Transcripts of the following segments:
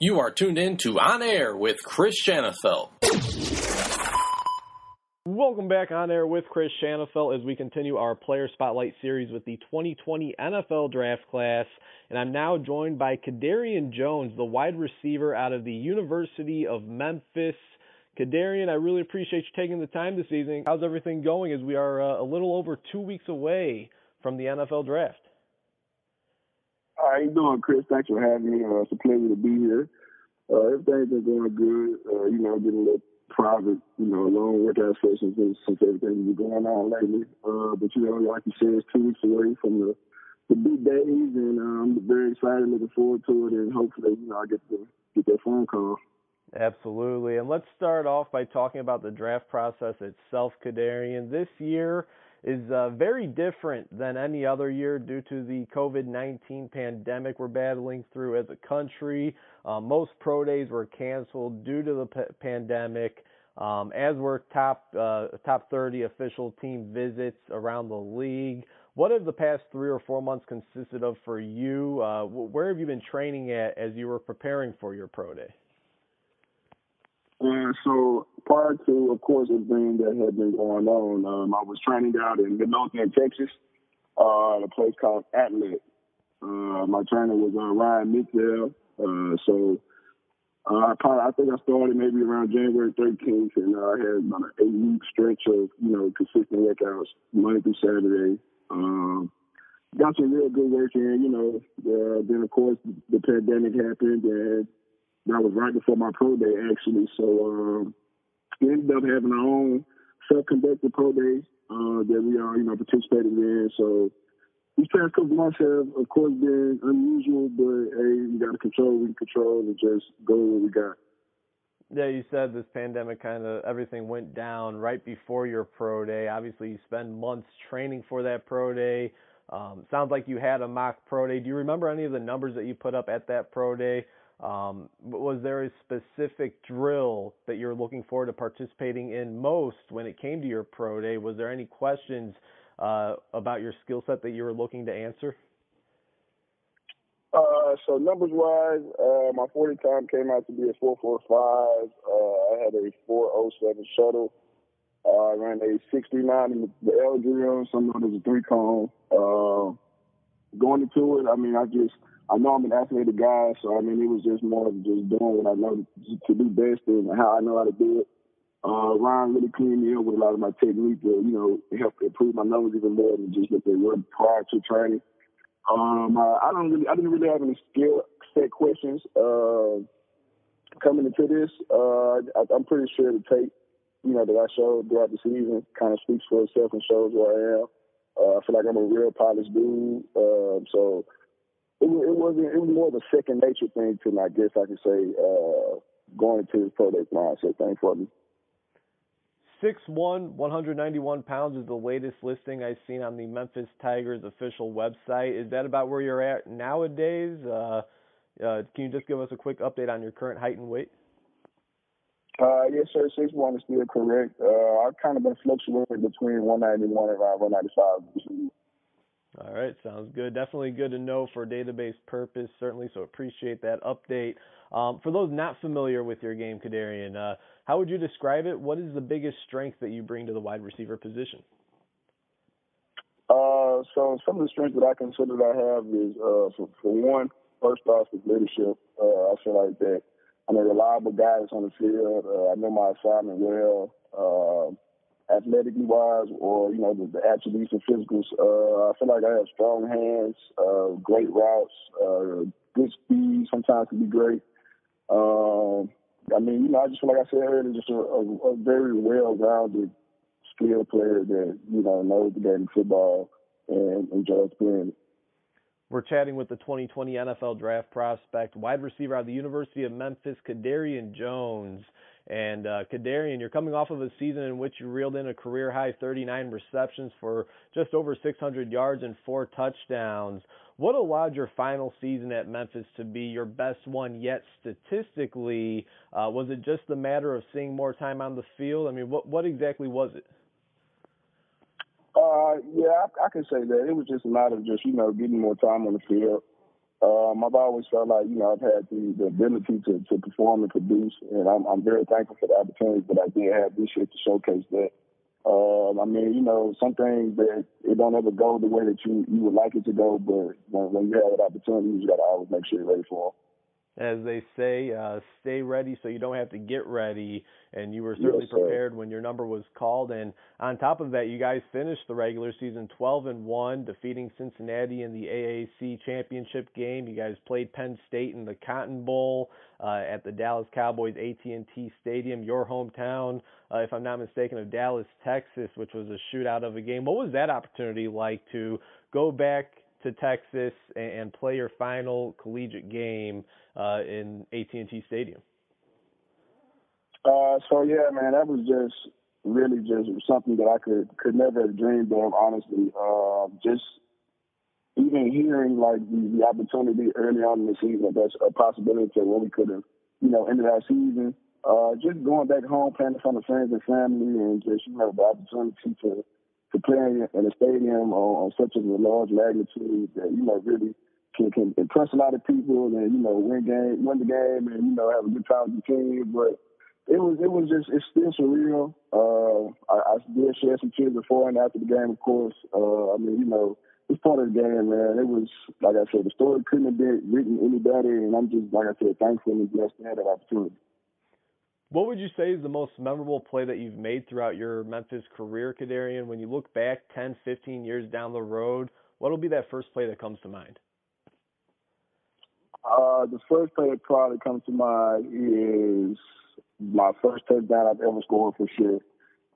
You are tuned in to On Air with Chris Shanafelt. Welcome back On Air with Chris Shanafelt as we continue our Player Spotlight series with the 2020 NFL Draft Class. And I'm now joined by Kedarian Jones, the wide receiver out of the University of Memphis. Kedarian, I really appreciate you taking the time this evening. How's everything going as we are a little over 2 weeks away from the NFL Draft? How you doing, Chris? Thanks for having me. It's a pleasure to be here. Everything's been going good. Getting a little private, long workout sessions since everything's been going on lately. But, like you said, it's 2 weeks away from the big days, and I'm very excited, looking forward to it, and hopefully, I get that phone call. Absolutely. And let's start off by talking about the draft process itself, Kedarian. This year is very different than any other year due to the COVID-19 pandemic we're battling through as a country. Most pro days were canceled due to the pandemic, as were top 30 official team visits around the league. What have the past 3 or 4 months consisted of for you? Where have you been training at as you were preparing for your pro day? So prior to, of course, everything that had been going on, I was training out in Midlothian, Texas, at a place called Atlet. My trainer was Ryan Mitchell. I think I started maybe around January 13th, and I had about an 8-week stretch of, consistent workouts Monday through Saturday. Got some real good work in, then of course the pandemic happened, and that was right before my pro day, actually. So we ended up having our own self-conducted pro day that we are, participating in. So these past couple months have, of course, been unusual, but hey, we got to control what we can control and just go with what we got. Yeah, you said this pandemic everything went down right before your pro day. Obviously, you spend months training for that pro day. Sounds like you had a mock pro day. Do you remember any of the numbers that you put up at that pro day? Was there a specific drill that you're looking forward to participating in most when it came to your pro day? Was there any questions about your skill set that you were looking to answer? So numbers-wise, my 40 time came out to be a 4.45. I had a 4.07 shuttle. I ran a 6.39 in the L drill. Some of it was a 3-cone. Going into it, I know I'm an athletic guy, so it was just more of just doing what I know to do best and how I know how to do it. Ryan really cleaned me up with a lot of my technique to, help improve my numbers even more than just what they were prior to training. I didn't really have any skill set questions coming into this. I'm pretty sure the tape, that I showed throughout the season kind of speaks for itself and shows where I am. I feel like I'm a real polished dude. So it was more of a second nature thing to me, I guess I could say, going into this pro day mindset thing for me. 6'1", 191 pounds is the latest listing I've seen on the Memphis Tigers official website. Is that about where you're at nowadays? Can you just give us a quick update on your current height and weight? Yes, sir. 6'1" is still correct. I've kind of been fluctuating between 191 and around 195. All right, sounds good. Definitely good to know for database purpose, certainly, so appreciate that update. For those not familiar with your game, Kedarian, how would you describe it? What is the biggest strength that you bring to the wide receiver position? So some of the strengths that I consider that I have is, for one, first off, is leadership. I feel like that I'm a reliable guy that's on the field. I know my assignment well. Athletically wise, or the attributes and physicals, I feel like I have strong hands, great routes, good speed. Sometimes can be great. I just feel like I said earlier, just a very well-rounded, skilled player that knows the game of football and enjoys playing it. We're chatting with the 2020 NFL Draft prospect, wide receiver out of the University of Memphis, Kedarian Jones. And Kedarian, you're coming off of a season in which you reeled in a career-high 39 receptions for just over 600 yards and 4 touchdowns. What allowed your final season at Memphis to be your best one yet statistically? Was it just a matter of seeing more time on the field? What exactly was it? I can say that. It was just a matter of just, getting more time on the field. I've always felt like, I've had the ability to perform and produce, and I'm very thankful for the opportunities that I did have this year to showcase that. Some things that it don't ever go the way that you would like it to go, but when you have that opportunity, you just got to always make sure you're ready for them. As they say, stay ready so you don't have to get ready, and you were certainly prepared when your number was called. And on top of that, you guys finished the regular season 12-1, defeating Cincinnati in the AAC championship game. You guys played Penn State in the Cotton Bowl at the Dallas Cowboys AT&T Stadium, your hometown, if I'm not mistaken, of Dallas, Texas, which was a shootout of a game. What was that opportunity like to go back to Texas and play your final collegiate game in AT&T Stadium? That was just really just something that I could never have dreamed of, honestly. Just even hearing like the opportunity early on in the season, that's a possibility to where we could have, ended our season. Just going back home, playing in front of friends and family, and just, the opportunity to play in a stadium on such a large magnitude that, really can impress a lot of people and, win the game and, have a good time with the team. But it's still surreal. I did share some tears before and after the game, of course. It's part of the game, man. It was, like I said, the story couldn't have been written any better, and I'm just, like I said, thankful and blessed to have that opportunity. What would you say is the most memorable play that you've made throughout your Memphis career, Kedarian? When you look back 10, 15 years down the road, what will be that first play that comes to mind? The first play that probably comes to mind is my first touchdown I've ever scored for sure.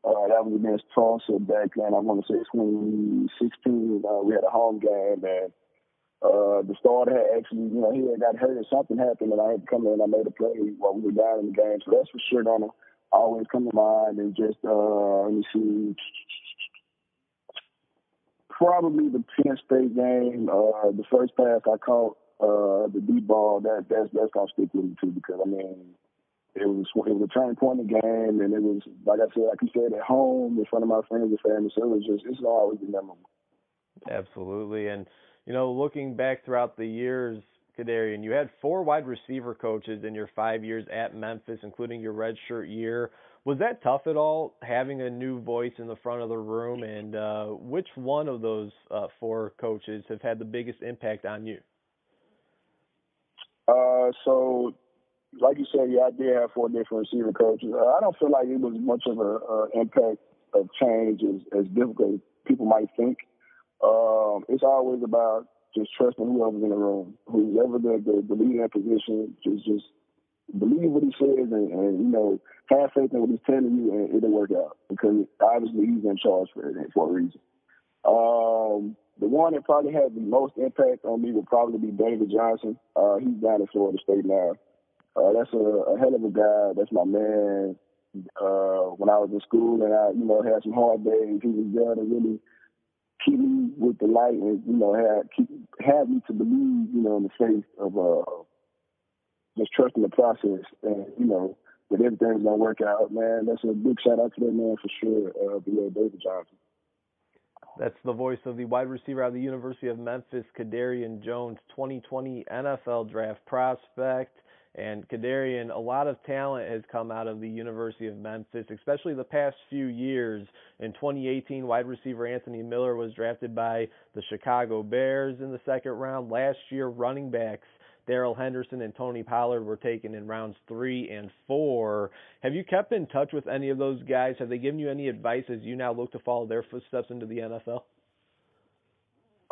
That was against Tulsa back in, I want to say 2016. We had a home game, and the starter had actually, he had got hurt or something happened, and I had to come in and I made a play while we were down in the game. So that's for sure going to always come to mind. And just, let me see, probably the Penn State game, the first pass I caught, the deep ball, that's going to stick with me too, because, it was a turning point in the game, and it was, like I said, like you said, at home in front of my friends and family. So it's always be memorable. Absolutely. And, looking back throughout the years, Kedarian, you had 4 wide receiver coaches in your 5 years at Memphis, including your redshirt year. Was that tough at all, having a new voice in the front of the room? And which one of those 4 coaches have had the biggest impact on you? So, like you said, I did have 4 different receiver coaches. I don't feel like it was much of an impact of change as difficult as people might think. It's always about just trusting whoever's in the room, whoever the leader in that position, just believe what he says and have faith in what he's telling you, and it'll work out, because obviously he's in charge for a reason. The one that probably had the most impact on me would probably be David Johnson. He's down in Florida State now. That's a hell of a guy. That's my man. When I was in school and I, had some hard days, he was there to really keep me with the light and, have me to believe, in the faith of just trusting the process and, that everything's going to work out, man. That's a big shout out to that man for sure, David Johnson. That's the voice of the wide receiver out of the University of Memphis, Kedarian Jones, 2020 NFL draft prospect. And Kedarian, a lot of talent has come out of the University of Memphis, especially the past few years. In 2018, wide receiver Anthony Miller was drafted by the Chicago Bears in the 2nd round. Last year, running backs Darrell Henderson and Tony Pollard were taken in rounds 3 and 4. Have you kept in touch with any of those guys? Have they given you any advice as you now look to follow their footsteps into the NFL?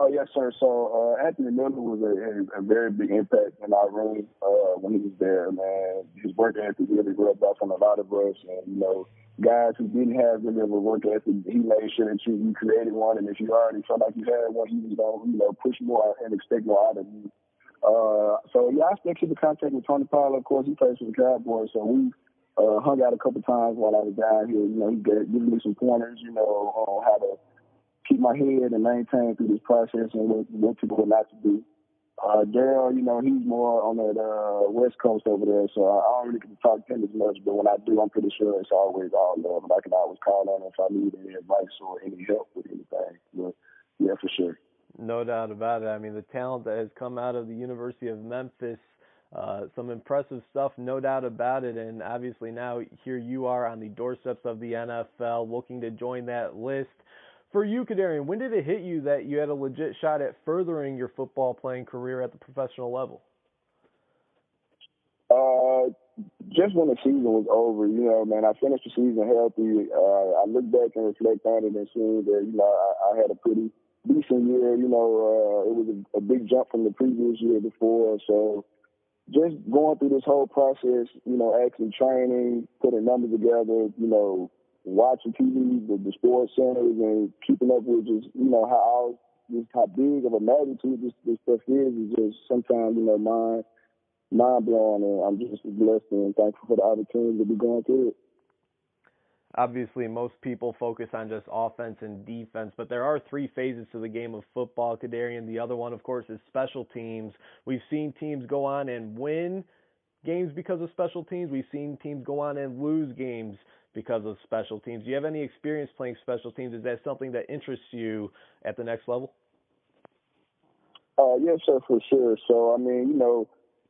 Oh, yes, sir. So Anthony Miller was a very big impact in our room when he was there, man. His work ethic really rubbed off on a lot of us. And, guys who didn't have really of a work ethic, he made sure that you created one. And if you already felt like you had one, he was going to, push more and expect more out of you. I still keep in contact with Tony Pollard. Of course, he plays for the Cowboys. So we hung out a couple times while I was down here. He gave me some pointers, on how to keep my head and maintain through this process and what to do and not to do. Darrell, he's more on that West Coast over there, so I don't really get to talk to him as much, but when I do, I'm pretty sure it's always all love, and I can always call on him if I need any advice or any help with anything. But, yeah, for sure. No doubt about it. I mean, the talent that has come out of the University of Memphis, some impressive stuff, no doubt about it. And obviously now here you are on the doorsteps of the NFL looking to join that list. For you, Kedarian, when did it hit you that you had a legit shot at furthering your football playing career at the professional level? Just when the season was over, man, I finished the season healthy. I look back and reflect on it and see that, I had a pretty decent year. It was a big jump from the previous year before. So just going through this whole process, actually training, putting numbers together, watching TV, the sports centers, and keeping up with just, how big of a magnitude this stuff is just sometimes, mind blowing, and I'm just blessed and thankful for the opportunity to be going through it. Obviously, most people focus on just offense and defense, but there are three phases to the game of football, Kedarian. The other one, of course, is special teams. We've seen teams go on and win games because of special teams. We've seen teams go on and lose games because of special teams. Do you have any experience playing special teams? Is that something that interests you at the next level? Yes, sir, for sure. So,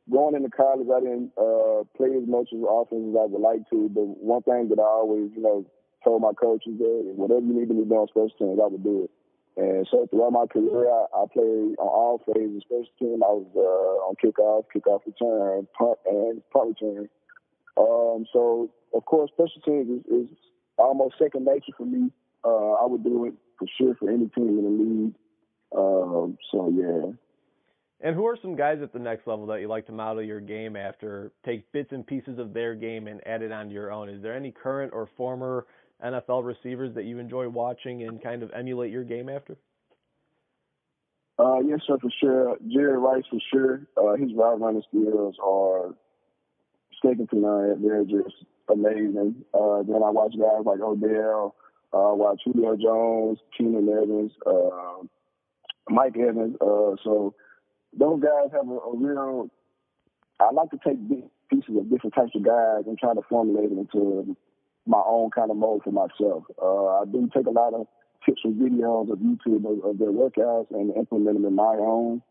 going into college, I didn't play as much as often as I would like to, but one thing that I always, told my coaches that whatever you need to be doing on special teams, I would do it. And so throughout my career, I played on all phases of special teams. I was on kickoff return, punt, and punt return. So, of course, special teams is almost second nature for me. I would do it for sure for any team in the league. Yeah. And who are some guys at the next level that you like to model your game after, take bits and pieces of their game and add it onto your own? Is there any current or former NFL receivers that you enjoy watching and kind of emulate your game after? Yes, sir, for sure. Jerry Rice, for sure. His route running skills are second to none. They're just amazing. Then I watch guys like Odell, watch Julio Jones, Keenan Evans, Mike Evans. So those guys have a real. I like to take big pieces of different types of guys and try to formulate them into my own kind of mold for myself. I do take a lot of tips and videos of YouTube of their workouts and implement them in my own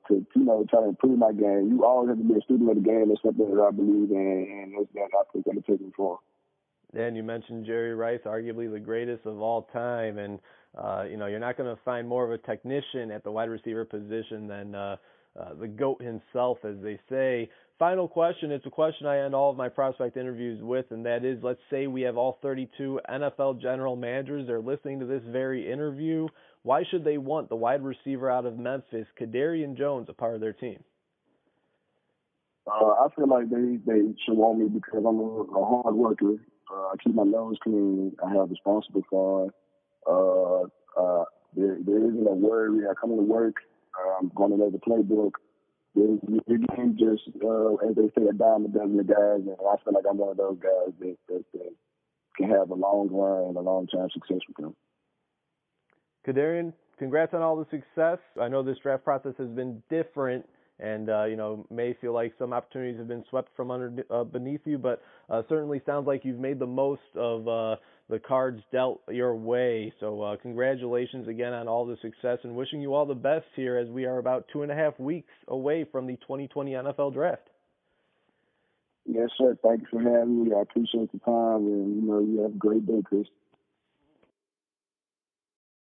to try to improve my game. You always have to be a student of the game. It's something that I believe in, and it's that I think I'm taking for. And you mentioned Jerry Rice, arguably the greatest of all time, and you're not going to find more of a technician at the wide receiver position than the GOAT himself, as they say. Final question. It's a question I end all of my prospect interviews with, and that is, let's say we have all 32 NFL general managers. They're listening to this very interview. Why should they want the wide receiver out of Memphis, Kedarian Jones, a part of their team? I feel like they should want me because I'm a hard worker. I keep my nose clean. I have responsible fun. There isn't a worry. I come into work. I'm going to know the playbook. Your game just, as they say, a dime a dozen of guys, and I feel like I'm one of those guys that can have a long run and a long-term success with them. Kedarian, congrats on all the success. I know this draft process has been different and, may feel like some opportunities have been swept from beneath you, but certainly sounds like you've made the most of the cards dealt your way. So congratulations again on all the success and wishing you all the best here as we are about 2.5 weeks away from the 2020 NFL Draft. Yes, sir. Thank you for having me. I appreciate the time, and, you have a great day, Chris.